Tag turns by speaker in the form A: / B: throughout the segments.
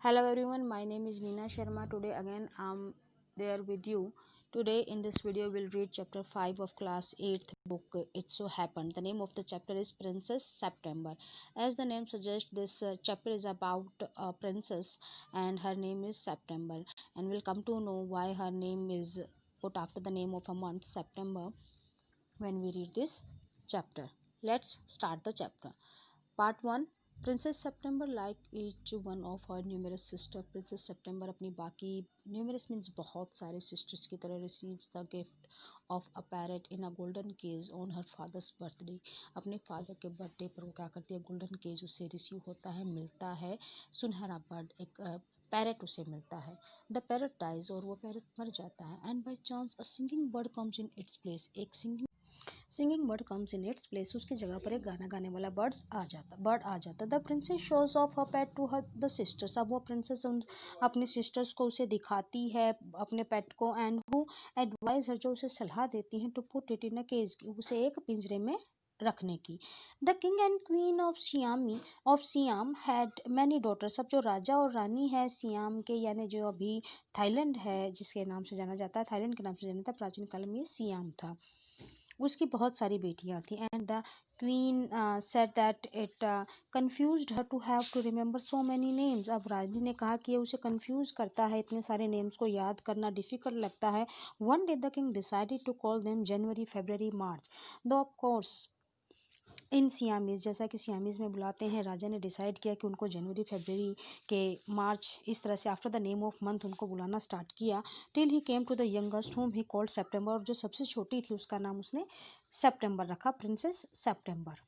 A: Hello everyone, my name is Meena Sharma. Today again I'm there with you. Today in this video we'll read chapter 5 of class 8th book It So Happened. The name of the chapter is Princess September. As the name suggests, this chapter is about a princess and her name is September, and we'll come to know why her name is put after the name of a month, September, when we read this chapter. Let's start the chapter. Part 1. Princess September, like each one of her numerous sisters, Princess September अपनी बाकी numerous means बहुत सारे sisters की तरह receives the gift of a parrot in a golden cage on her father's birthday. अपने father के birthday पर वो क्या करती है, golden cage उसे receive होता है, मिलता है सुनहरा bird, एक पैरट उसे मिलता है. द पैरट डाइज, और वो पैरट मर जाता है. And by chance a singing bird comes in its place, एक singing bird comes in its place, उसकी जगह पर एक गाना गाने वाला बर्ड आ जाता. The princess shows off her pet to her the sisters, अब वो प्रिंसेस अपनी सिस्टर्स को उसे दिखाती है अपने पेट को. एंड हु एडवाइज हर, जो उसे सलाह देती हैं, to put it in a cage, उसे एक पिंजरे में रखने की. The king and queen of Siam had many daughters, अब जो राजा और रानी है सियाम के, यानी जो अभी थाईलैंड है जिसके नाम से जाना जाता है, थाईलैंड के नाम से जाना जाता है, प्राचीन काल में सियाम था, उसकी बहुत सारी बेटियां थी. And the queen said that it confused her to have to remember so many names, अब रानी ने कहा कि ये उसे कंफ्यूज करता है, इतने सारे नेम्स को याद करना डिफिकल्ट लगता है. One day the king decided to call them January, February, March. Though of course in Siamese, जैसा कि सियामीज में बुलाते हैं, राजा ने डिसाइड किया कि उनको जनवरी, फरवरी के, मार्च, इस तरह से after the name of month उनको बुलाना स्टार्ट किया. Till he came to the youngest whom he called September, और जो सबसे छोटी थी उसका नाम उसने सेप्टेम्बर रखा, princess September.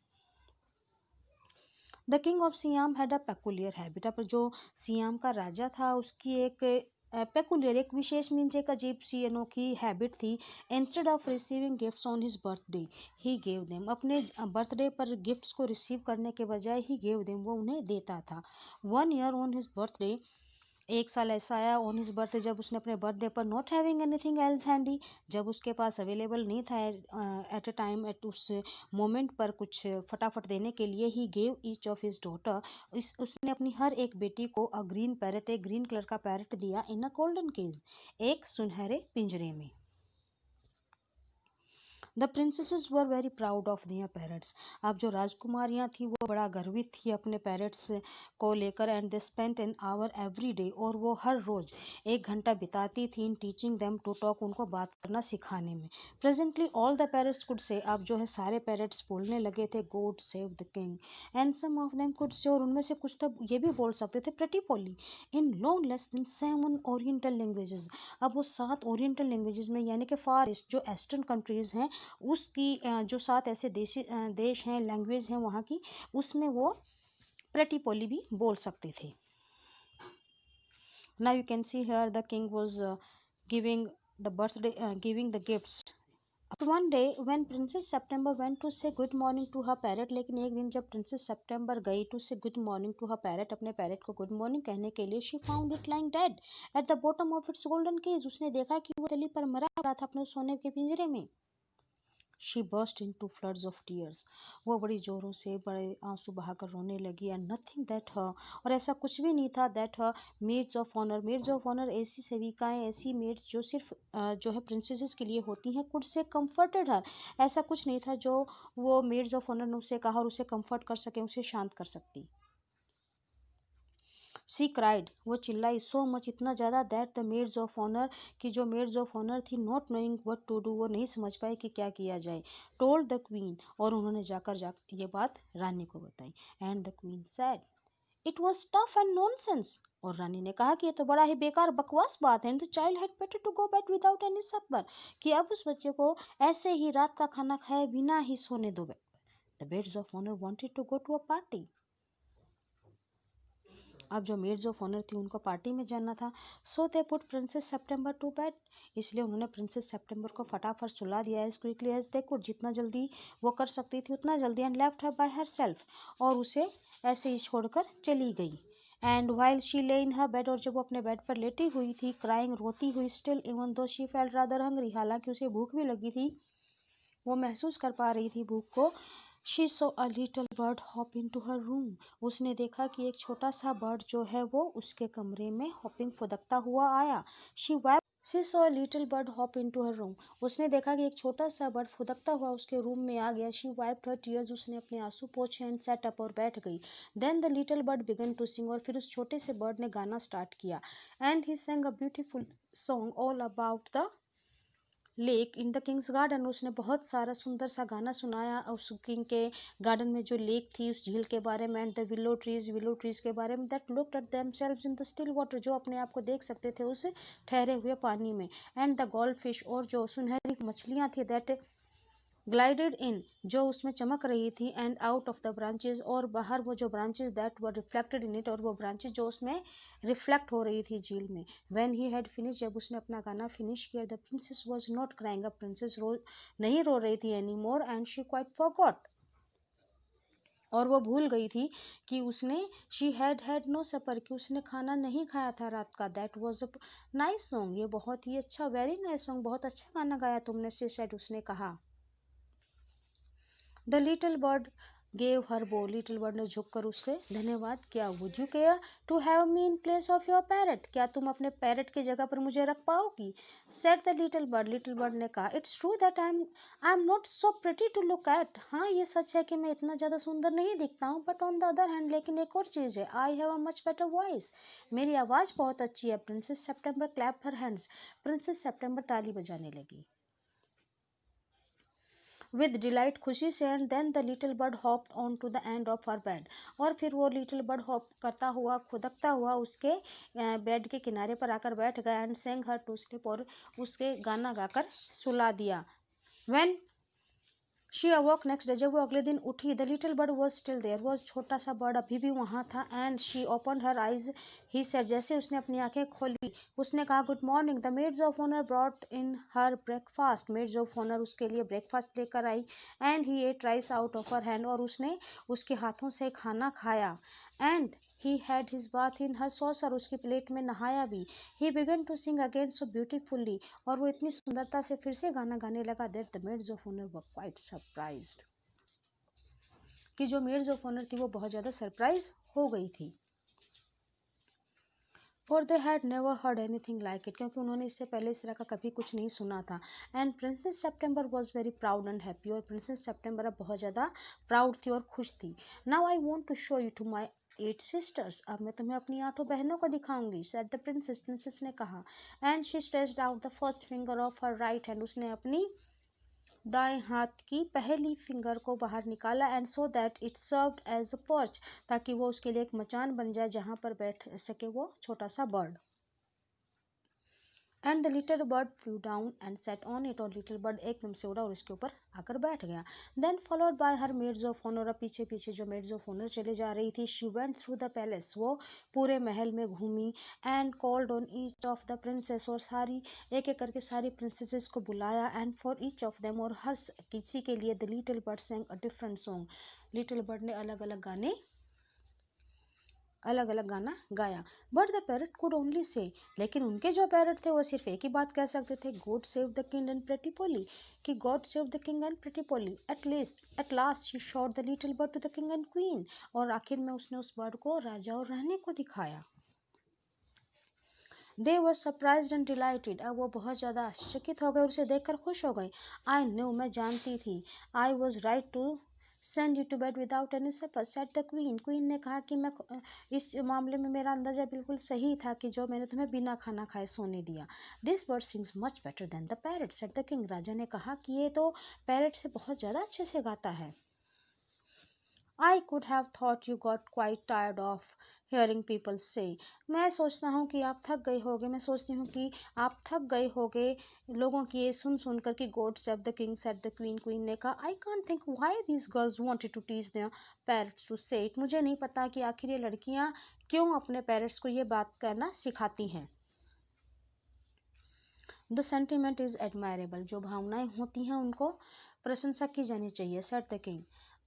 A: The king of Siam had a peculiar habit, पर जो सियाम का राजा था उसकी एक पेकुलियर, एक विशेष मीन्स एक अजीब सी अनोखी हैबिट थी. Instead of receiving gifts on his birthday he gave them, अपने बर्थडे पर गिफ्ट्स को रिसीव करने के बजाय ही गेव देम, वो उन्हें देता था. One year on his birthday, एक साल ऐसा आया ऑन हिज बर्थडे, जब उसने अपने बर्थडे पर not having anything else handy, जब उसके पास अवेलेबल नहीं था एट अ टाइम, एट उस मोमेंट पर कुछ फटाफट देने के लिए, he gave each of his daughter, उसने अपनी हर एक बेटी को अ ग्रीन पैरट, एक ग्रीन कलर का पैरट दिया, इन अ गोल्डन केज, एक सुनहरे पिंजरे में. The princesses were very proud of their parrots, अब जो राजकुमारियाँ थी वो बड़ा गर्वित थी अपने पैरट्स को लेकर. And they spent an hour every day, और वो हर रोज़ एक घंटा बिताती थी in teaching them to talk, उनको बात करना सिखाने में. Presently all the parrots could say, अब जो है सारे पैरट्स बोलने लगे थे, God save the king, and some of them could say, और उनमें से कुछ तो ये भी बोल सकते थे, pretty Polly, in no less than 7 oriental languages, अब वो 7 ओरिएंटल लैंग्वेजेस में, यानी कि फार ईस्ट जो वेस्टर्न कंट्रीज़ हैं उसकी जो 7 ऐसे देश हैं, लैंग्वेज हैं वहाँ की, उसमें वो प्रेटी पोली भी बोल सकते थे. Now you can see here the king was giving giving the gifts. But one day when Princess September went to say good morning to her parrot, लेकिन एक दिन जब प्रिंसेस सेप्टेम्बर गई to say good morning to her parrot, अपने parrot को good morning कहने के लिए, she found it lying dead at the bottom of its golden cage, उसने देखा कि वो तली पर मरा हुआ था अपने सोने के पिंजरे में. She burst into floods of tears, वो बड़ी जोरों से बड़े आंसू बहाकर रोने लगी. एंड नथिंग दैट हर, और ऐसा कुछ भी नहीं था, that her maids of honour ऐसी सेविकाएं, ऐसी मेड्स जो सिर्फ जो है प्रिंसेसेस के लिए होती हैं, कुड से कम्फर्टेड हर, ऐसा कुछ नहीं था जो वो मेड्स ऑफ ऑनर ने उसे कहा और उसे कम्फर्ट कर सके, उसे शांत कर सकती. सी क्राइड, वो चिल्लाई, सो मच, इतना ज़्यादा, that the maids of honour, कि जो मेड्स ऑफ ऑनर थी, not knowing what to do, वो नहीं समझ पाई कि क्या किया जाए. टोल्ड द क्वीन, और उन्होंने जाकर ये बात रानी को बताई. And the queen sad it was tough and nonsense, और रानी ने कहा कि ये तो बड़ा ही बेकार बकवास बात है. And the child had better to go bed without any supper, कि अब उस बच्चे को ऐसे ही रात का खाना खाए बिना ही सोने दो. The maids of honour wanted to go to a party, अब जो मेड्स ऑफ ऑनर थी उनको पार्टी में जाना था. So they put princess September to bed, इसलिए उन्होंने प्रिंसेस सेप्टेम्बर को फटाफट सुला दिया, as quickly as they could, जितना जल्दी वो कर सकती थी उतना जल्दी. And left her by herself, और उसे ऐसे ही छोड़कर चली गई. एंड वाइल शी ले इन हर बेड, और जब वो अपने बेड पर लेटी हुई थी, क्राइंग, रोती हुई, still even though she felt rather hungry, हालांकि उसे भूख भी लगी थी, वो महसूस कर पा रही थी भूख को, She saw a little bird hop into her room. उसने देखा कि एक छोटा सा बर्ड जो है वो उसके कमरे में हॉपिंग फुदकता हुआ आया. She saw a little bird hop into her room. उसने देखा कि एक छोटा सा बर्ड फुदकता हुआ उसके रूम में आ गया. She wiped her tears. उसने अपने आंसू पोंछे and sat up और बैठ गई. Then the little bird began to sing. और फिर उस छोटे से बर्ड ने गाना स्टार्ट किया. And he sang a beautiful song all about the lake in the Kings garden. उसने बहुत सारा सुंदर सा गाना सुनाया उस किंग के गार्डन में जो लेक थी उस झील के बारे में. एंड द विलो ट्रीज के बारे में that looked at themselves in the still water, जो अपने आप को देख सकते थे उस ठहरे हुए पानी में. एंड द गोल्ड फिश, और जो सुनहरी मछलियां थी दैट ग्लाइडेड इन, जो उसमें चमक रही थी. And out of the branches, और बाहर वो जो branches that were reflected in it, और वो ब्रांचेस जो उसमें रिफ्लेक्ट हो रही थी झील में. व्हेन ही हैड फिनिश, जब उसने अपना गाना फिनिश किया, the princess was not crying. अब प्रिंसेस नहीं रो रही थी any more. And she quite forgot, और वो भूल गई थी कि उसने शी हैड नो सपर, कि उसने खाना नहीं खाया था रात का. That was a nice song, ये बहुत ही अच्छा, वेरी नाइस सॉन्ग, बहुत अच्छा गाना गाया तुमने. शी सेड, उसने कहा. The little bird gave her bow, little bird ने झुककर उसके धन्यवाद किया. Would you care to have me in place of your parrot, क्या तुम अपने पैरट की जगह पर मुझे रख पाओगी. सेड द लिटिल बर्ड ने कहा. It's true that I am not so pretty to look at, हाँ ये सच है कि मैं इतना ज़्यादा सुंदर नहीं दिखता हूँ. But on the other hand, लेकिन एक और चीज़ है, I have a much better voice, मेरी आवाज़ बहुत अच्छी है. Princess September clapped her hands, princess September ताली बजाने लगी विद डिलाइट, खुशी से. And then the little bird hopped on to the end of her bed, और फिर वो लिटिल बर्ड हॉप करता हुआ खुदकता हुआ उसके बेड के किनारे पर आकर बैठ गया. And sang her to sleep, और उसके गाना गाकर सुला दिया. When she awoke next day, जब वो अगले दिन उठी, the little bird was still there, वो छोटा सा बर्ड अभी भी वहाँ था. And she opened her eyes, he said, जैसे उसने अपनी आंखें खोली उसने कहा, good morning. The maids of honour brought in her breakfast, maids of honour उसके लिए ब्रेकफास्ट लेकर आई. And he ate rice out of her hand, और उसने उसके हाथों से खाना खाया. And he had his bath in her saucer, उसकी प्लेट में नहाया भी. He began to sing again so beautifully, और वो इतनी सुंदरता से फिर से गाना गाने लगा. That the maids of honour were quite surprised, कि जो मेड्स ऑफ ऑनर थी वो बहुत ज़्यादा सरप्राइज हो गई थी. For they had never heard anything like it, क्योंकि उन्होंने इससे पहले इस तरह का कभी कुछ नहीं सुना था. And princess September was very proud and happy, और प्रिंसेस सेप्टेम्बर अब बहुत ज़्यादा प्राउड थी और खुश थी. Now I want to show you to my 8 sisters, अब मैं तुम्हें अपनी 8 बहनों को दिखाऊंगी. सेड द प्रिंसेस, प्रिंसेस ने कहा. And she stretched out the first finger of her right hand, उसने अपनी दाएं हाथ की पहली फिंगर को बाहर निकाला. And so that it served as a perch, ताकि वो उसके लिए एक मचान बन जाए जहां पर बैठ सके वो छोटा सा bird. And the little bird flew down and sat on it, और लिटिल बर्ड एकदम से उड़ा और इसके ऊपर आकर बैठ गया. Then followed by her maids of honour, अब पीछे पीछे जो मेड्स ऑफ ऑनर चले जा रही थी. She went through the palace, वो पूरे महल में घूमी. And called on each of the princess, और सारी एक एक करके सारी प्रिंसेसेस को बुलाया. And for each of them, और हर किसी के लिए the little bird sang a different song, little bird ने अलग अलग गाना गाया. But the parrot could only say, लेकिन उनके जो पैरट थे वो सिर्फ एक ही बात कह सकते थे, God save the king and pretty Polly, कि God save the king and pretty Polly. At last she showed the little bird to the king and queen, और आखिर में उसने उस बर्ड को राजा और रानी को दिखाया. दे वर सरप्राइज्ड एंड डिलाइटेड, अब वो बहुत ज़्यादा आश्चर्यचकित हो गए, उसे देखकर खुश हो गए. आई न्यू, मैं जानती थी. I was right to send you to bed without any supper, said the queen, queen ने कहा कि मैं इस मामले में मेरा अंदाजा बिल्कुल सही था कि जो मैंने तुम्हें बिना खाना खाए सोने दिया. This bird sings much better than the parrot, said the king, राजा ने कहा कि ये तो पैरट से बहुत ज़्यादा अच्छे से गाता है. I could have thought you got quite tired of hearing people से, मैं सोचता हूँ कि आप थक गए होगे, मैं सोचती हूँ कि आप थक गए होगे लोगों की ये सुन सुन कर कि God save the king, said the queen, queen ने कहा. I can't think why these girls wanted to teach their parrots to say it, मुझे नहीं पता कि आखिर ये लड़कियाँ क्यों अपने पैरट्स को ये बात करना सिखाती हैं. द सेंटिमेंट इज एडमायरेबल, जो भावनाएं होती हैं उनको प्रशंसा की जानी चाहिए, said the king.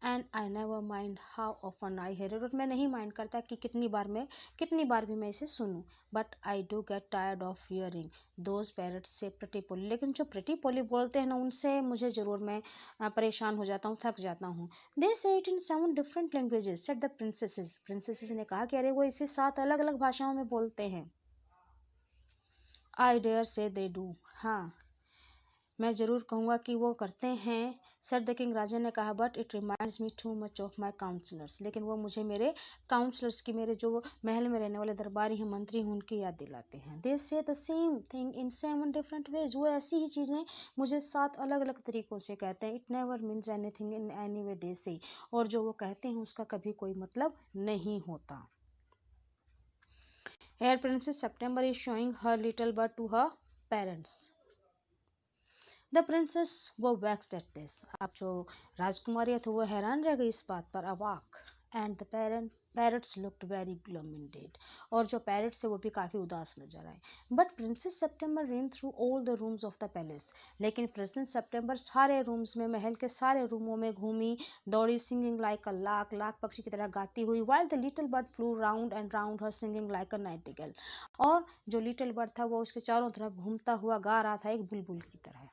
A: And I never mind how often I hear it, और मैं नहीं माइंड करता कि कितनी बार भी मैं इसे सुनूं, but I do get tired of hearing those parrots से प्रिटी पोली, लेकिन जो प्रिटी पोली बोलते हैं ना, उनसे मुझे ज़रूर मैं परेशान हो जाता हूँ, थक जाता हूँ. दे से it in 7 different languages said the princesses, princesses ने कहा कि अरे वो इसे 7 अलग अलग भाषाओं में बोलते हैं. आई डेयर से दे डू, हाँ मैं ज़रूर कहूँगा कि वो करते हैं. सर द किंग, राजा ने कहा, but it reminds me too much of my counsellors, लेकिन वो मुझे मेरे काउंसलर्स की, मेरे जो महल में रहने वाले दरबारी हैं, मंत्री हैं, उनकी याद दिलाते हैं. दे से the same thing in 7 different ways, वो ऐसी ही चीज़ें मुझे 7 अलग अलग तरीक़ों से कहते हैं. It never means anything in any way they say, और जो वो कहते हैं उसका कभी कोई मतलब नहीं होता. Here princess September is showing her little bird to her parents. The princess वो वैक्स्ड एट दिस, अब जो राजकुमारी है तो वो हैरान रह गई इस बात पर, अवाक. And the parrots looked very glum Indeed, और जो पैरट्स थे वो भी काफ़ी उदास नजर आए. But princess September rain through all the rooms of the palace, लेकिन प्रिंसेस सेप्टेम्बर सारे रूम्स में, महल के सारे रूमों में घूमी, दौड़ी, सिंगिंग लाइक अ लार्क, लाख पक्षी की तरह गाती हुई, while the little bird flew round and round her singing like a nightingale, और जो लिटिल बर्ड था वो उसके चारों तरफ घूमता हुआ गा रहा था एक बुलबुल की तरह.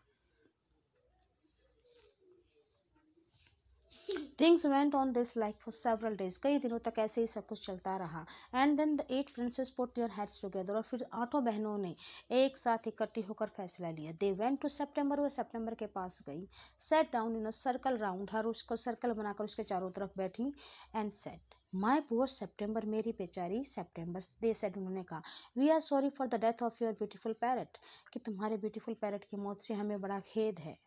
A: Things went on this like for several days. कई दिनों तक ऐसे ही सब कुछ चलता रहा. And then the 8 princes put their heads together, और फिर 8 बहनों ने एक साथ इकट्ठी होकर फैसला लिया. They went to September, वो सितंबर के पास गई. Sat down in a circle round her, उसको सर्कल बनाकर उसके चारों तरफ बैठी. And said, My poor September, मेरी बेचारी September, they said, उन्होंने कहा, We are sorry for the death of your beautiful parrot, कि तुम्हारे beautiful parrot की मौत से हमें बड़ा खेद है.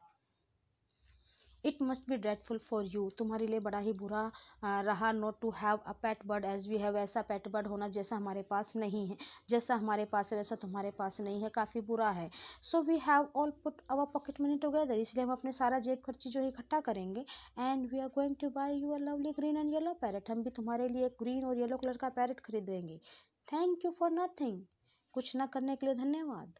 A: It must be dreadful for you, तुम्हारे लिए बड़ा ही बुरा रहा not to have a pet bird as we have, ऐसा पेट बर्ड होना जैसा हमारे पास नहीं है, जैसा हमारे पास है वैसा तुम्हारे पास नहीं है, काफ़ी बुरा है. So we have all put our pocket money together, इसलिए हम अपने सारा जेब खर्ची जो है इकट्ठा करेंगे. And we are going to buy you a lovely green and yellow parrot, हम भी तुम्हारे लिए ग्रीन और येलो कलर का पैरेट खरीदेंगे. थैंक यू फॉर नथिंग, कुछ ना करने के लिए धन्यवाद.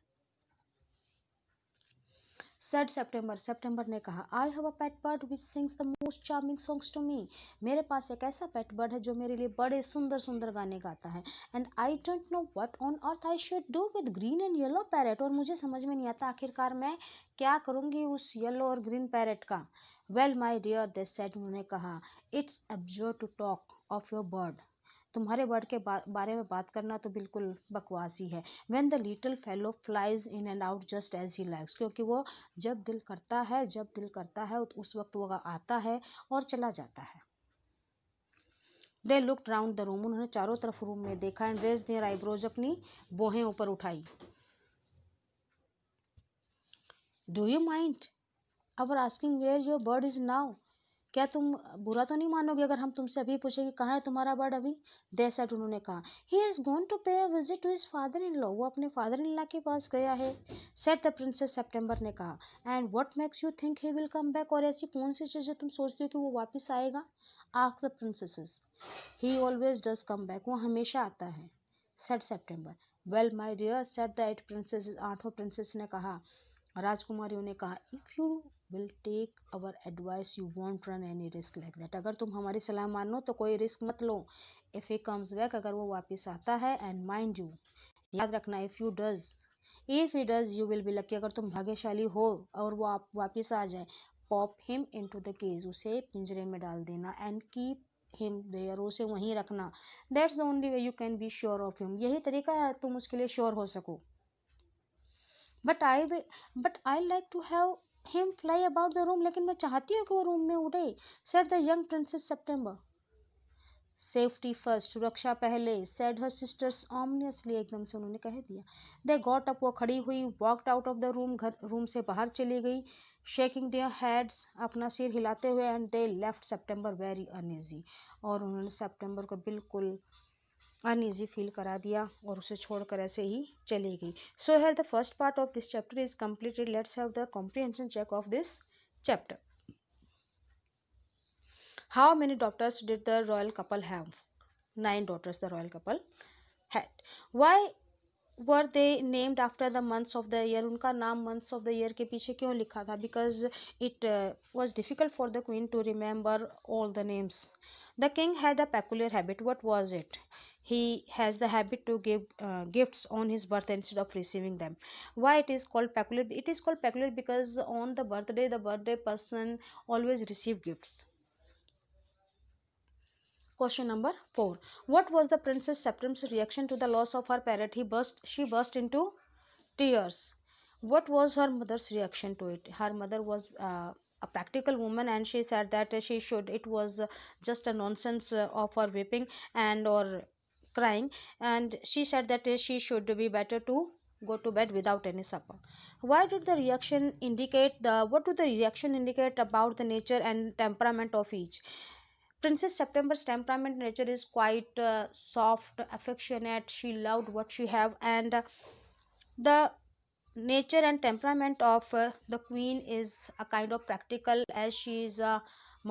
A: सेड सेप्टेम्बर, सेप्टेम्बर ने कहा, I have a pet bird which sings the most charming songs to me, मेरे पास एक ऐसा पेट बर्ड है जो मेरे लिए बड़े सुंदर सुंदर गाने गाता है. And I don't know what on earth I should do with green and yellow parrot, और मुझे समझ में नहीं आता आखिरकार मैं क्या करूँगी उस येलो और ग्रीन पैरेट का. Well my dear, they said, उन्होंने कहा, it's absurd to talk of your bird, तुम्हारे बर्ड के बारे में बात करना तो बिल्कुल बकवास ही है. When the little fellow flies in and out just as he likes, क्योंकि वो जब दिल करता है उस वक्त वो आता है और चला जाता है. They looked round the room, उन्होंने चारों तरफ रूम में देखा. एंड रेज देयर आईब्रोज, अपनी बोहें ऊपर उठाई. Do you mind our asking where your bird is now, क्या तुम बुरा तो नहीं मानोगे अगर हम तुमसे अभी पूछे कि कहाँ है तुम्हारा बर्ड अभी. दे सेड, उन्होंने कहा, he has gone to pay a visit to his father in law, वो अपने फादर इन लॉ के पास गया है. सेड द प्रिंसेस, सेप्टेम्बर ने कहा. And what makes you think he will come back, और ऐसी कौन सी चीज़ है तुम सोचते हो कि वो वापस आएगा. Ask the princesses, he always does come back, वो हमेशा आता है. Said September. Well my dear, said the 8 princess, 8 princess ने कहा, राजकुमारियों ने कहा, if you will take our advice you won't run any risk like that, अगर तुम हमारी सलाह मानो तो कोई रिस्क मत लो. इफ़ ही कम्स बैक, अगर वो वापस आता है. एंड माइंड यू, याद रखना, if he does you will be lucky, अगर तुम भाग्यशाली हो और वो आप वापस आ जाए. Pop him into the cage, उसे पिंजरे में डाल देना. एंड कीप हिम देयर, उसे वहीं रखना. That's the only way you can be sure of him, यही तरीका है तुम उसके लिए श्योर हो सको. But I like to have him fly about the room, लेकिन मैं चाहती हूँ कि वो रूम में उड़े. Said the young princess September. Safety first, सुरक्षा पहले. सेड हर सिस्टर्स ऑमनियसली, एकदम से उन्होंने कह दिया. दे गॉट अप, वो खड़ी हुई. Walked out of the room, room से बाहर चली गई. शेकिंग देयर हेड्स, अपना सिर हिलाते हुए. And they left September very uneasy, और उन्होंने सेप्टेम्बर को बिल्कुल अनईजी फील करा दिया और उसे छोड़कर ऐसे ही चली गई. So here the first part of this chapter is completed. Let's have the comprehension check of this chapter. How many daughters did the royal couple have? 9 daughters the royal couple had. Why were they named after the months of the year, उनका नाम months of the year के पीछे क्यों लिखा था? Because it was difficult for the queen to remember all the names. The king had a peculiar habit. What was it? He has the habit to give gifts on his birthday instead of receiving them. Why it is called peculiar? It is called peculiar because on the birthday person always receive gifts. Question number 4. What was the Princess Septem's reaction to the loss of her parrot? She burst into tears. What was her mother's reaction to it? Her mother was a practical woman, and she said that it was just a nonsense of her weeping and or crying, and she said that she should be better to go to bed without any supper. Why did the reaction indicate the what do the reaction indicate about the nature and temperament of each? Princess September's temperament nature is quite soft, affectionate. She loved what she have, and the nature and temperament of the queen is a kind of practical. As she is a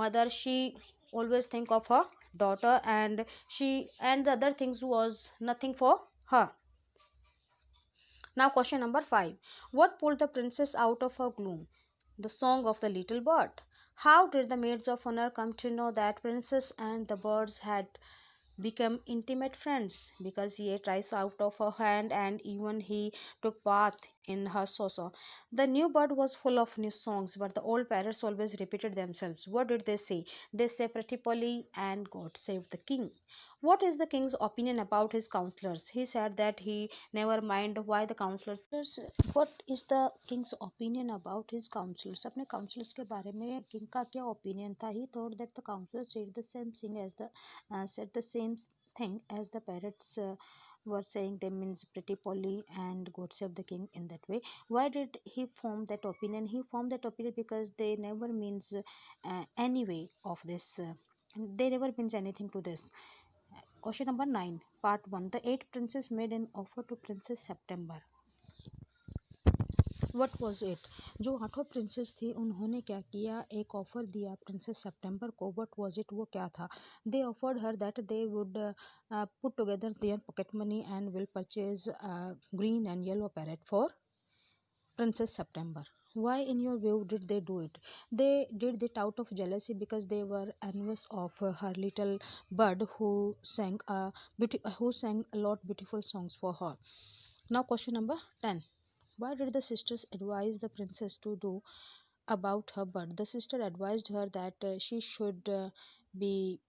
A: mother, she always think of her daughter, and the other things was nothing for her. Now question number 5. What pulled the princess out of her gloom? The song of the little bird. How did the maids of honor come to know that princess and the birds had become intimate friends? Because he ate rice out of her hand, and even he took bath in her saucer. The new bird was full of new songs, but the old parrots always repeated themselves. What did they say? They say Pretty Polly and God save the king. What is the king's opinion about his counselors? He said that he never mind why the counselors. What is the king's opinion about his counselors? अपने counselors के बारे में king का क्या opinion था? He thought that the counselors said the same thing as the parrots were saying. They means Pretty Polly and God save the king in that way. Why did he form that opinion? He formed that opinion because they never means any way of this. They never means anything to this. Question number 9, part 1. The 8 princes made an offer to Princess September. What was it? जो 8 princess थी उन्होंने क्या किया? एक offer दिया princess सितंबर को. What was it? वो क्या था? They offered her that they would put together their pocket money and will purchase a green and yellow parrot for Princess September. Why, in your view, did they do it? They did it out of jealousy because they were envious of her little bird who sang a lot beautiful songs for her. Now, question number 10. Why did the sisters advise the princess to do about her bird? The sister advised her that she should keep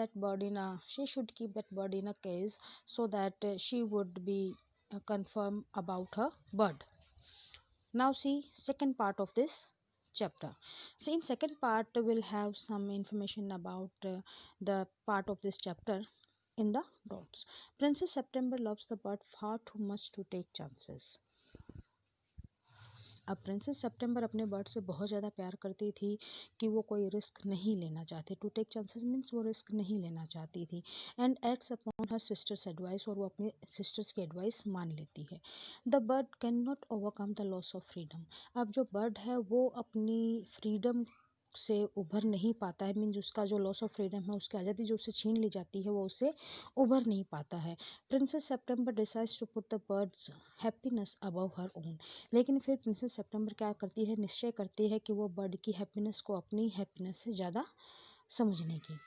A: that bird in a case so that she would be confirm about her bird. Now see second part of this chapter. So in second part we'll have some information about the part of this chapter in the dots. Princess September loves the bird far too much to take chances. अब princess सितंबर अपने bird से बहुत ज़्यादा प्यार करती थी कि वो कोई रिस्क नहीं लेना चाहती. टू टेक चांसेस मीन्स वो रिस्क नहीं लेना चाहती थी. And acts upon her sisters advice, और वो अपने सिस्टर्स की एडवाइस मान लेती है. The bird can not overcome the loss of freedom. अब जो बर्ड है वो अपनी फ्रीडम से उभर नहीं पाता है. मीन्स उसका जो लॉस ऑफ फ्रीडम है, उसकी आज़ादी जो उससे छीन ली जाती है, वो उससे उभर नहीं पाता है. Princess September decides to put the bird's happiness above her own. लेकिन फिर प्रिंसेस सितंबर क्या करती है? निश्चय करती है कि वो बर्ड की हैप्पीनेस को अपनी हैप्पीनेस से ज़्यादा समझने की.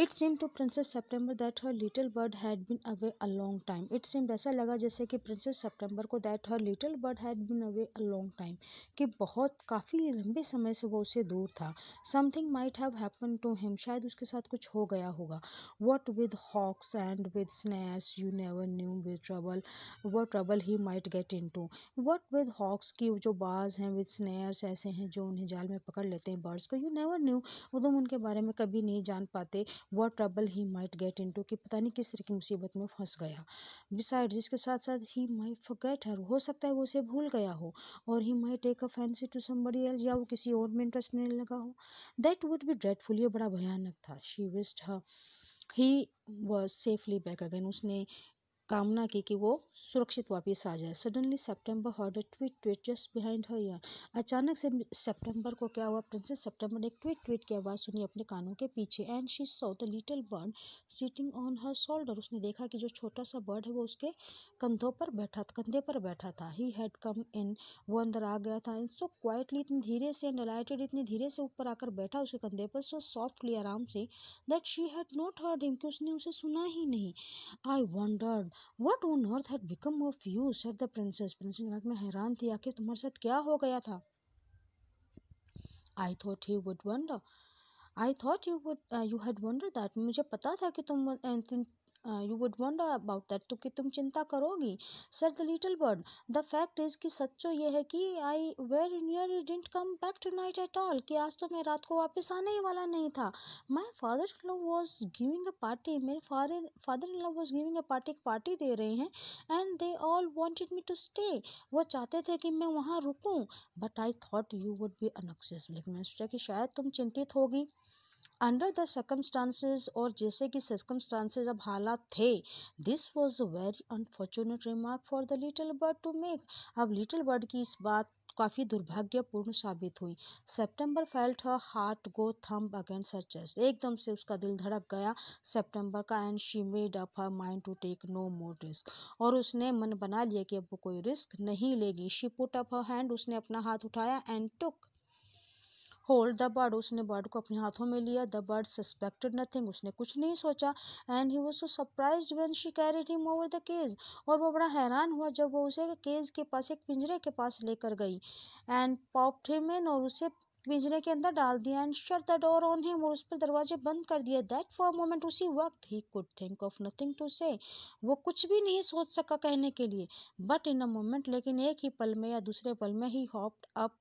A: It seemed to Princess September that her little bird had been away a long time. It seemed, ऐसा लगा जैसे कि प्रिंसेस सितंबर को that her little bird had been away a long time, कि बहुत काफ़ी लंबे समय से वो उससे दूर था. Something might have happened to him. शायद उसके साथ कुछ हो गया होगा. What with hawks and with snares, you never knew what trouble he might get into. What with hawks, की जो बाज हैं, with snares ऐसे हैं जो उन्हें जाल में पकड़ लेते हैं बर्ड्स को. You never knew, वो तुम उनके बारे में कभी नहीं जान पाते. What trouble he might get into, कि पता नहीं किस तरह की मुसीबत में फंस गया. Besides, जिसके साथ साथ he might forget her, हो सकता है वो उसे भूल गया हो. और he might take a fancy to somebody else, या वो किसी और में इंटरेस्ट लेने लगा हो. That would be dreadful, ये बड़ा भयानक था. She wished he was safely back again. उसने कामना की कि वो सुरक्षित वापस आ जाए। Suddenly September heard a tweet tweet just behind her year. अचानक से सेप्टेम्बर को क्या हुआ, प्रिंसेस सेप्टेम्बर ने एक ट्वीट ट्वीट की आवाज़ सुनी अपने कानों के पीछे। And she saw the little bird sitting on her shoulder. उसने देखा कि जो छोटा सा बर्ड है वो उसके कंधे पर बैठा था। ही हैड कम इन, वो अंदर आ गया था। एंड सो क्वाइटली, इतनी धीरे से, एंड डिलाइटेड, इतनी धीरे से ऊपर आकर बैठा उसके कंधे पर, सो सॉफ्टली, आराम से, that she had not heard him, कि उसने उसे सुना ही नहीं। आई wandered What on earth had become of you? said the princess. Princess ने कहा, मैं हैरान थी, आखिर तुम्हारे साथ क्या हो गया था? I thought he would wonder. I thought you had wondered that. मुझे पता था कि you would wonder about that, तो कि तुम चिंता करोगी. Said the little bird. The fact is कि सच तो ये है कि I very nearly didn't come back tonight at all, कि आज तो मैं रात को वापस आने ही वाला नहीं था. My father-in-law was giving a party. मेरे father-in-law was giving a party, एक पार्टी दे रहे हैं. And they all wanted me to stay. वो चाहते थे कि मैं वहाँ रुकूं. But I thought you would be anxious. लेकिन मैंने सोचा कि शायद तुम चिंतित होगी. अंडर द सर्कमस्टांसेस, और जैसे कि सर्कमस्टांसेस अब हालात थे, this was a very unfortunate remark for the little bird to make. अब लिटिल बर्ड की इस बात काफ़ी दुर्भाग्यपूर्ण साबित हुई. September felt her heart go thump against her chest. एकदम से उसका दिल धड़क गया सेप्टेम्बर का. And she made up her mind to take no more risk. और उसने मन बना लिया कि अब वो कोई रिस्क नहीं लेगी. She put up her hand, उसने अपना हाथ उठाया. And took hold the bird, उसने बर्ड को अपने हाथों में लिया. द बर्ड सस्पेक्टेड नथिंग, उसने कुछ नहीं सोचा. And he was so surprised when she carried him over the cage, और वो बड़ा हैरान हुआ जब वो उसे केज के पास, एक पिंजरे के पास लेकर गई. एंड पॉप्ड हिम इन, और उसे पिंजरे के अंदर डाल दिया. And shut the door on him, और उस पर दरवाजे बंद कर दिया. दैट फॉर अ मोमेंट, उसी वक्त, he could think of nothing to say, वो कुछ भी नहीं सोच सका कहने के लिए. बट इन अ मोमेंट, लेकिन एक ही पल में या दूसरे पल में, he hopped up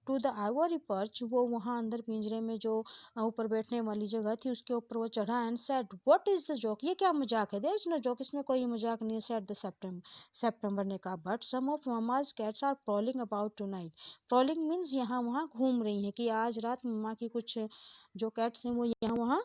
A: to the ivory perch, वो वहाँ अंदर पिंजरे में जो ऊपर बैठने वाली जगह थी उसके ऊपर वो चढ़ा. And said, what is the joke, ये क्या मजाक है? देयर इज नो जोक, इसमें कोई मजाक नहीं है. सेड द सेप्टेम्बर ने कहा, but some of mama's cats are prowling about tonight. Prowling means यहाँ वहाँ घूम रही हैं, कि आज रात मम्मा की कुछ जो कैट्स हैं वो यहाँ वहाँ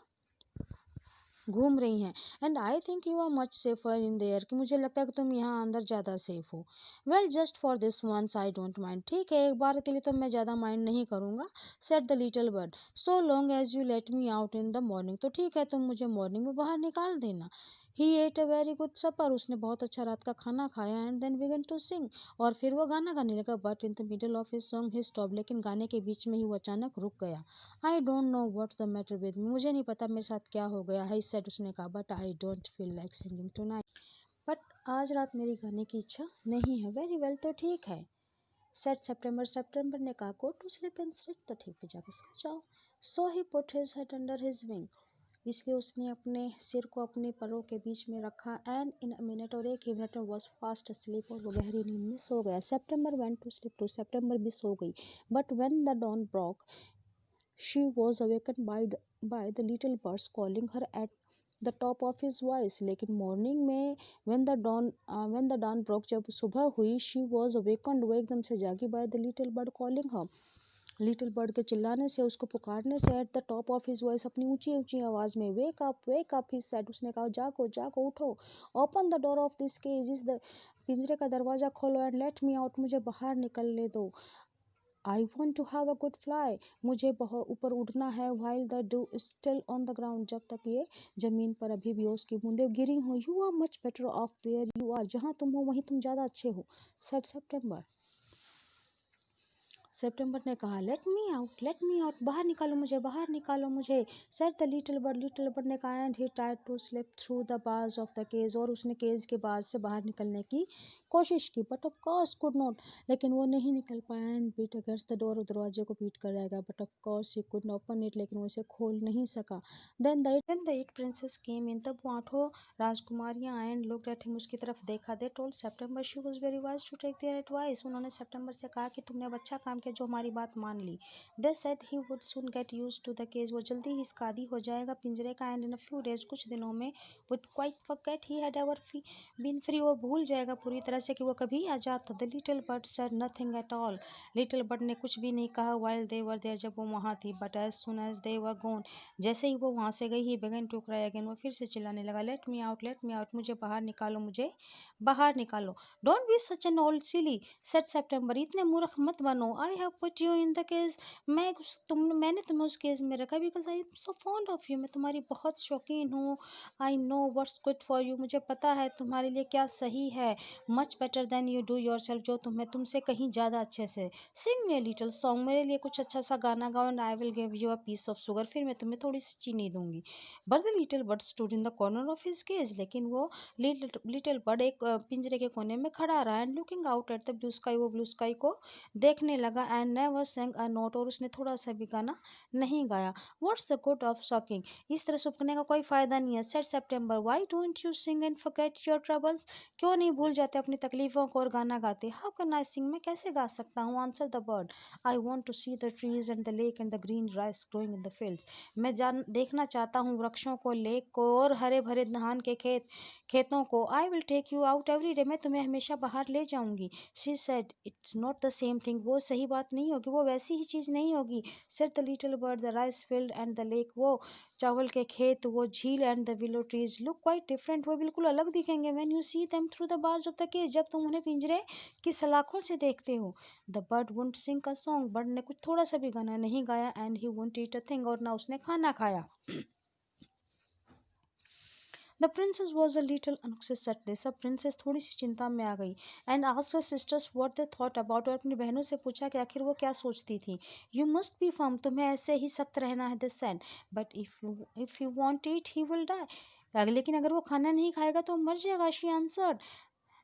A: घूम रही हैं. And I think you are much safer in there, कि मुझे लगता है कि तुम यहाँ अंदर ज़्यादा सेफ हो. Well just for this once I don't mind, ठीक है एक बार के लिए तो मैं ज़्यादा माइंड नहीं करूँगा. Said the little bird, so long as you let me out in the morning, तो ठीक है तुम मुझे मॉर्निंग में बाहर निकाल देना. He ate a very good supper, उसने बहुत अच्छा रात का खाना खाया. And then began to sing, और फिर वो गाना गाने लगा. But in the middle of his song he stop, लेकिन गाने के बीच में ही वो अचानक रुक गया. I don't know what's the matter with me, मुझे नहीं पता मेरे साथ क्या हो गया है. सेड, उसने कहा, but I don't feel like singing tonight, but आज रात मेरी गाने की इच्छा नहीं है. वेरी वेल, तो ठीक है. सेड सेप्टेम्बर, सेप्टेम्बर ने कहा, go to sleep and sleep, तो ठीक है जाकर सो जाओ. So he put his head under his wing, इसलिए उसने अपने सिर को अपने परों के बीच में रखा. एंड इन अ मिनट, और एक ही मिनट में, वॉज फास्ट स्लीप, और वो गहरी नींद में सो गया. September went to sleep too, सेप्टेम्बर भी सो गई. But when the dawn broke, she was awakened by the little birds calling her at the top of his voice. लेकिन मॉर्निंग में when the dawn broke, जब सुबह हुई, she was awakened, वो एकदम से जागी, by the little bird calling her, little bird के चिल्लाने से, उसको पुकारने से. At the top of his voice, अपनी ऊंची ऊंची आवाज में. वेक अप ही सेड, उसने कहा, जागो जागो, उठो. Open the door of this cage, इस पिंजरे का दरवाजा खोलो. एंड लेट मी आउट, मुझे बाहर निकलने दो. I want to have a good fly, मुझे बहुत ऊपर उड़ना है. While the dew still on the ground, जब तक ये जमीन पर अभी भी उसकी बूंदें गिरी हो. You are much better off where you are, जहाँ तुम हो वहीं तुम ज़्यादा अच्छे हो. Said September. सेप्टेम्बर ने कहा, लेट मी आउट, बाहर निकालो मुझे, बाहर निकालो मुझे. सेड द लिटिल बर्ड ने कहा. And he tried to slip through the bars of the cage, और उसने केज के बार से बाहर निकलने की कोशिश की. But of course could not, लेकिन वो नहीं निकल पाया. And beat against the door, दरवाजे को पीट कर रहेगा. But of course he could not open it, लेकिन वो इसे खोल नहीं सका. Then the eight princess came in, तब वो आठों राजकुमारियां आए. एंड लुक्ड एट हिम, उसकी तरफ देखा. They told September she was very wise to take their advice, उन्होंने सेप्टेम्बर से कहा कि तुमने अब अच्छा काम किया है जो हमारी बात मान ली। They said he would soon get used to the cage, वो जल्दी ही इसका आदी हो जाएगा पिंजरे का, and in a few days, कुछ दिनों में, would quite forget he had ever been free, वो भूल जाएगा पूरी तरह से कि वो कभी आजाद था। The little bird said nothing at all, little bird ने कुछ भी नहीं कहा while they were there, जब वो वहाँ थी। But as soon as they were gone, जैसे ही वो वहाँ से गई, he began to cry again, वो फिर से चिल्लाने लगा, let me out, मुझे बाहर निकालो, मुझे बाहर निकालो। Don't be such an old silly, said September, इतने मूर्ख मत बनो। I have put you in the cage, मैंने तुम्हें उस केज में रखा because I am so fond of you, मैं तुम्हारी बहुत शौकीन हूँ। I know what's good for you, मुझे पता है तुम्हारे लिए क्या सही है। Much better than you do yourself, जो तुमसे कहीं ज़्यादा अच्छे से। Sing me a little song, मेरे लिए कुछ अच्छा सा गाना गाओ, and I will give you a piece of sugar, फिर मैं तुम्हें थोड़ी सी चीनी दूंगी। But the little bird stood in the corner of his cage, लेकिन वो लिटिल बर्ड एक पिंजरे के कोने में खड़ा रहा, and looking out at the blue sky, वो ब्लू स्काई को देखने लगा, and never sang a note, और उसने थोड़ा सा भी गाना नहीं गाया। What's the good of sulking, इस तरह सुपने का कोई फायदा नहीं है। said September, why don't you sing and forget your troubles, क्यों नहीं भूल जाते अपनी तकलीफों को और गाना गाते। How can I sing, मैं कैसे गा सकता हूँ। answered the bird, I want to see the trees and the lake and the green rice growing in the fields, मैं देखना चाहता हूँ वृक्षों को, लेक को और हरे भरे धान के खेतों को। I will take you out every day, मैं तुम्हें हमेशा बाहर ले जाऊंगी। She said, it's not the same thing, वो सही बात नहीं होगी, वो वैसी ही चीज नहीं होगी। Said the little bird, the rice field and the lake, वो चावल के खेत, वो झील, and the willow trees look quite different, वो बिल्कुल अलग दिखेंगे। When you see them through the bars of the cage, जब तुम उन्हें पिंजरे की सलाखों से देखते हो। The bird wouldn't sing a song, bird ने कुछ थोड़ा सा भी गाना नहीं गाया, and he wouldn't eat a thing, और ना उसने खाना खाया। The princess was a little anxious at this, अब princess थोड़ी सी चिंता में आ गई, and asked her sisters what they thought about, और अपनी बहनों से पूछा कि आखिर वो क्या सोचती थी। You must be firm, तुम्हें ऐसे ही सख्त रहना है, they said, but if you won't eat he will die, लेकिन अगर वो खाना नहीं खाएगा तो मर जाएगा। She answered,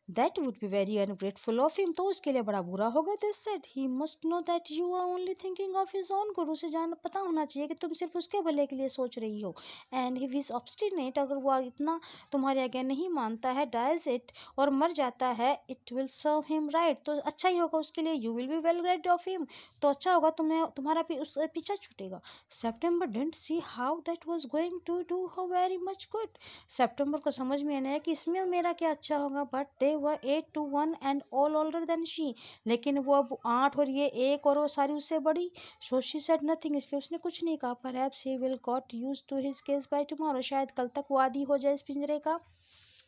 A: that would be very ungrateful of him, तो उसके लिए बड़ा बुरा होगा। They said, he must know that you are only thinking of his own good, उसे पता होना चाहिए कि तुम सिर्फ उसके भले के लिए सोच रही हो। And if he is obstinate, अगर वो इतना तुम्हारी आज्ञा नहीं मानता है, dies it, और मर जाता है, it will serve him right, तो अच्छा ही होगा उसके लिए। You will be well rid of him, तो अच्छा होगा, तुम्हारा भी उस पीछा छूटेगा। September didn't see how that was going to do her very much good, सितंबर को समझ में नहीं आया कि इसमें मेरा क्या अच्छा होगा। But they were 8 to 1 and all older than she, लेकिन वो अब 8 और ये 1 और वो सारी उससे बड़ी। सो शी सेड नथिंग, इसलिए उसने कुछ नहीं कहा। Perhaps he will got used to his cage by tomorrow, शायद कल तक वो आदी हो जाए इस पिंजरे का।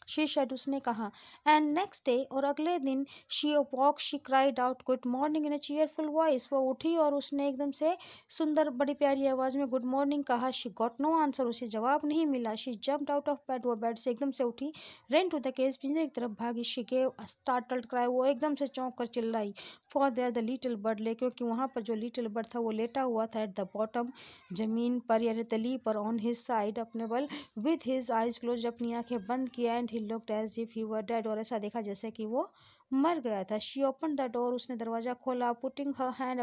A: शी शेड, उसने कहा। एंड नेक्स्ट डे, और अगले दिन, she walk, she cried out good morning in a cheerful voice, वो उठी और उसने एकदम से सुंदर बड़ी प्यारी आवाज में गुड मॉर्निंग कहा। शी गॉट नो आंसर, उसे जवाब नहीं मिला। She jumped out of bed, वो बेड से एकदम से उठी। रेन टू द केज, पिंजरे की तरफ भागी। She gave a startled cry, वो एकदम से चौंक कर चिल्लाई। For their the little bird ले, क्योंकि वहां पर जो लिटिल बर्ड था वो लेटा हुआ था एट द बॉटम, जमीन पर यानी तली पर, ऑन हिज साइड, अपने बल, विद हिज आइज क्लोज, अपनी आंखें बंद किया, and he looked as if he were dead, और ऐसा देखा जैसे कि वो मर गया था। शी ओपन द डोर, उसने दरवाजा खोला। Putting her hand,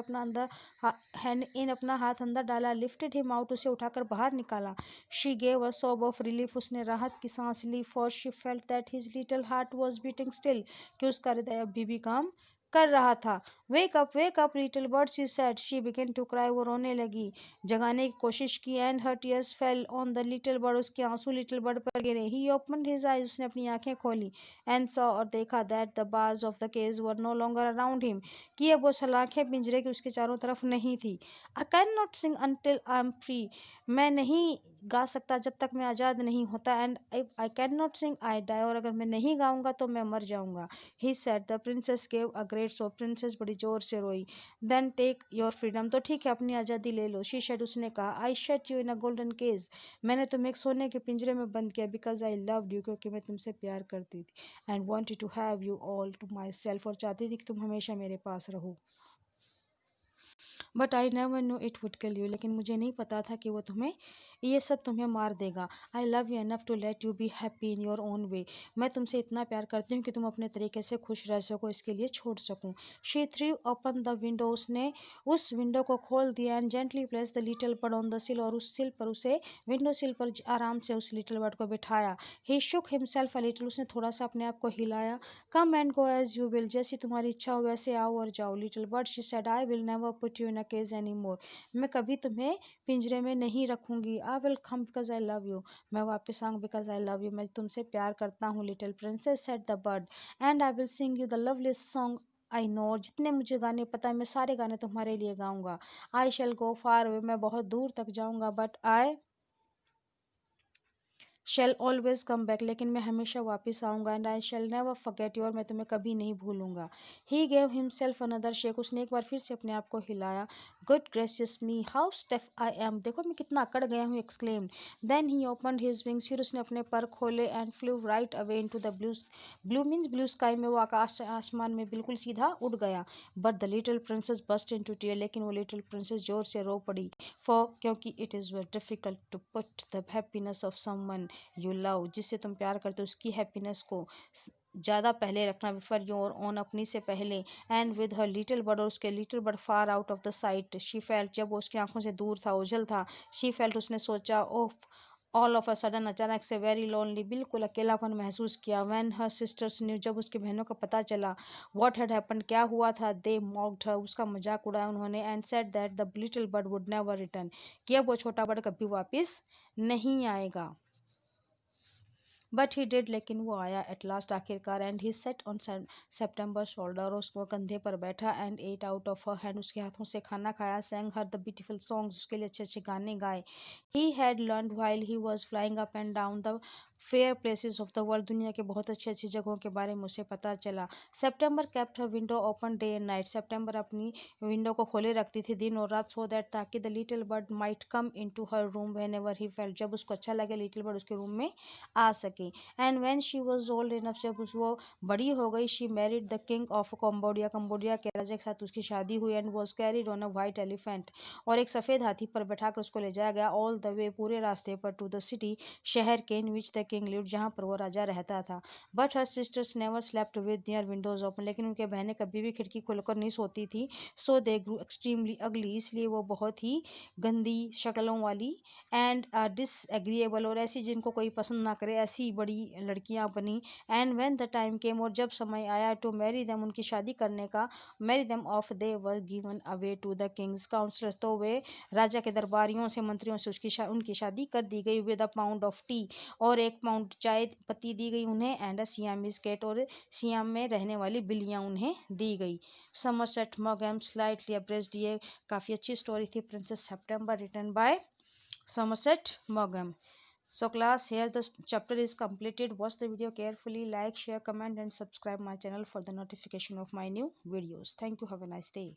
A: hand in, अपना हाथ अंदर डाला। लिफ्टेड हिम आउट, उसे उठाकर बाहर निकाला। She gave a sob of relief, उसने राहत की सांस ली। For she felt that his little heart was beating still, कि उसका हृदय अभी भी काम कर रहा था। Wake up little bird, she said. She began to cry, वो रोने लगी, जगाने की कोशिश की। And her tears fell on the little bird, उसके आंसू लिटिल बर्ड पर गिरे। ही ओपनड हिज आईज, उसने अपनी आंखें खोली। एंड सॉ, और देखा, that the bars of the cage were no longer around him, कि अब वो सलाखें पिंजरे की उसके चारों तरफ नहीं थी। I can not sing until I am free, मैं नहीं गा सकता जब तक मैं आज़ाद नहीं होता। And if I can not sing I die, और अगर मैं नहीं गाऊंगा तो मैं मर जाऊंगा। He said. The princess gave a great sob, princess बड़ी जोर से रोई। देन टेक योर फ्रीडम, तो ठीक है, अपनी आज़ादी ले लो। शी शेड, उसने कहा। I shut you in a golden cage, मैंने तुम्हें एक सोने के पिंजरे में बंद किया। बिकॉज आई लव्ड यू, क्योंकि मैं तुमसे प्यार करती थी। And wanted to have you all to myself, और चाहती थी कि तुम हमेशा मेरे पास रहो। But I never know it would kill you, लेकिन मुझे नहीं पता था कि वो तुम्हें ये सब तुम्हें मार देगा। I love you enough to let you be happy in your own way. मैं तुमसे इतना प्यार करती हूँ कि तुम अपने तरीके से खुश रह सको, इसके लिए छोड़ सकूँ। She three open the window, उसने उस विंडो को खोल दिया and gently place the little bird on the सिल, और उस सिल पर उसे विंडो सिल पर आराम से उस लिटिल बर्ड को बिठाया। ही शुक हिमसेल्फ अ लिटिल, उसने थोड़ा सा अपने आप को हिलाया। Come and go as you will, जैसी तुम्हारी इच्छा हो वैसे आओ और जाओ। Little bird, she said, I will never put you in a cage any more. मैं कभी तुम्हें पिंजरे में नहीं रखूंगी। I will come because I love you, मैं वापस आऊँ बिकॉज आई लव यू, मैं तुमसे प्यार करता हूँ। Little princess said the bird, and I will sing you the loveliest song I know. जितने मुझे गाने पता है मैं सारे गाने तुम्हारे लिए गाऊंगा। आई शैल गो फार अवे, मैं बहुत दूर तक जाऊंगा। But I shall always come back, लेकिन मैं हमेशा वापस आऊंगा। And I shall never forget you, और मैं तुम्हें कभी नहीं भूलूंगा। He gave himself another shake, उसने एक बार फिर से अपने आप को हिलाया। Good gracious me how stiff I am, देखो मैं कितना अकड़ गया हूँ, exclaimed. Then he opened his wings, फिर उसने अपने पर खोले and flew right away into the blue, blue means blue sky में, वो आकाश आसमान में बिल्कुल सीधा उड़ गया। But the little princess burst into tear, लेकिन वो लिटिल प्रिंसेस जोर से रो पड़ी। फॉर क्योंकि it is very difficult to put the happiness of someone you love, जिससे तुम प्यार करते हो उसकी हैप्पीनेस को ज़्यादा पहले रखना, बिफोर योर ओन, अपनी से पहले। And with her little bird, और उसके little bird far out of the site, she felt, जब वो उसकी आंखों से दूर था, ओझल था। शी फेल्ट, उसने सोचा, ओह ऑल ऑफ अ सडन, अचानक से, वेरी लोनली, बिल्कुल अकेलापन महसूस किया। व्हेन हर सिस्टर्स न्यू, जब उसकी बहनों को पता चला, व्हाट हैड हैपेंड, क्या हुआ था, दे मॉक्ड हर, उसका मजाक उड़ाया उन्होंने। And said that the little bird would never return, कि अब वो छोटा बर्ड कभी वापस नहीं आएगा। बट ही डिड, लेकिन वो आया एट लास्ट, आखिरकार। And he sat on September shoulder, उसको कंधे पर बैठा। And ate out of her hand, उसके हाथों से खाना खाया। Sang her the beautiful songs, उसके लिए अच्छे अच्छे गाने गाए। He had learned while he was flying up and down the fair places of the world, दुनिया के बहुत अच्छी अच्छी जगहों के बारे में उसे पता चला। September kept her window open day and night, September अपनी विंडो को खोले रखती थी दिन और रात, सो दैट, ताकि the little bird might come in to her room whenever he felt, जब उसको अच्छा लगे लिटिल बर्ड उसके रूम में आ सके। And when she was old enough, जब वो बड़ी हो गई, she married the king of Cambodia, Cambodia के राजा के साथ उसकी शादी हुई। And was carried on a white elephant, और एक सफेद हाथी पर बैठाकर उसको ले जाया गया, ऑल द वे, पूरे रास्ते पर, टू द सिटी, शहर के, इन विच द किंग लिव्ड, जहाँ पर वो राजा रहता था। But her sisters never slept with their Windows open, लेकिन उनके बहनें कभी भी खिड़की खोलकर नहीं सोती थी। सो दे ग्रू एक्सट्रीमली अगली, इसलिए वो बहुत ही गंदी शक्लों वाली, एंड डिसएग्रीएबल, और ऐसी जिनको कोई पसंद ना करे, ऐसी बड़ी लड़कियां बनी। And when the time came, और जब समय आया, टू मैरी देम, उनकी शादी करने का, marry them off, they were given away to the king's councillors, तो वे राजा के दरबारियों से, मंत्रियों से उनकी शादी कर दी गई। With a pound of T, और 1 पाउंड चाय पत्ती दी गई उन्हें। एंड अ सियामीज कैट, और सियाम में रहने वाली बिल्लियां उन्हें दी गई। समरसेट मॉगम स्लाइटली अब्रेस्ड, ये काफ़ी अच्छी स्टोरी थी, princess September, written by Somerset Maugham. So class, here the chapter is completed. Watch the video carefully, like, share, comment and subscribe my channel for the notification of my new videos. Thank you. Have a nice day.